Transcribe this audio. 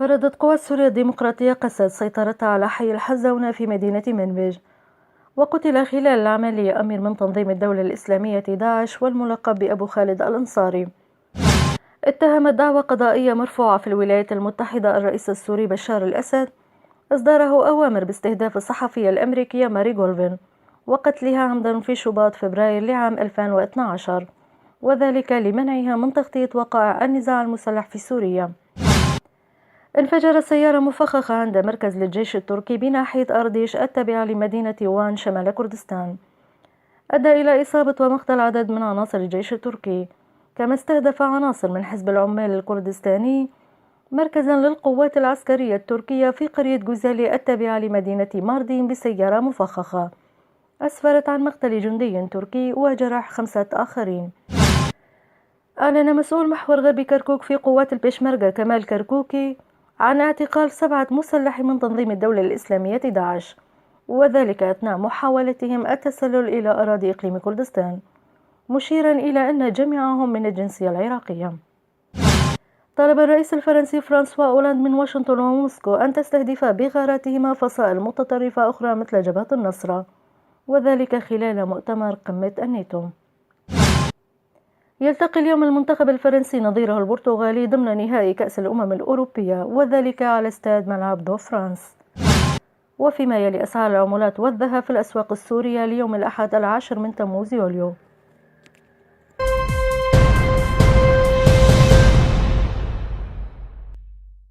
فرضت قوات سوريا الديمقراطية قسد سيطرتها على حي الحزونة في مدينة منبج، وقتل خلال العملية أمير من تنظيم الدولة الإسلامية داعش والملقب بأبو خالد الأنصاري. اتهمت دعوى قضائية مرفوعة في الولايات المتحدة الرئيس السوري بشار الأسد إصداره أوامر باستهداف الصحفية الأمريكية ماري جولفين وقتلها عمدا في شباط فبراير لعام 2012، وذلك لمنعها من تغطية وقائع النزاع المسلح في سوريا. انفجرت سيارة مفخخة عند مركز للجيش التركي بناحية أرديش التابعة لمدينة وان شمال كردستان، أدى إلى إصابة ومقتل عدد من عناصر الجيش التركي، كما استهدف عناصر من حزب العمال الكردستاني مركزا للقوات العسكرية التركية في قرية جوزالي التابعة لمدينة ماردين بسيارة مفخخة، أسفرت عن مقتل جندي تركي وجرح 5 آخرين. أعلن مسؤول محور غرب كركوك في قوات البيشمركة كمال كركوكي عن اعتقال 7 مسلحين من تنظيم الدولة الإسلامية داعش، وذلك أثناء محاولتهم التسلل إلى أراضي إقليم كردستان، مشيرا إلى أن جميعهم من الجنسية العراقية. طلب الرئيس الفرنسي فرانسوا أولاند من واشنطن وموسكو أن تستهدف بغاراتهما فصائل متطرفة أخرى مثل جبهة النصرة، وذلك خلال مؤتمر قمة الناتو. يلتقي اليوم المنتخب الفرنسي نظيره البرتغالي ضمن نهائي كأس الأمم الأوروبية، وذلك على استاد ملعب دو فرانس. وفيما يلي أسعار العملات والذهب في الأسواق السورية ليوم الأحد 10 من تموز يوليو.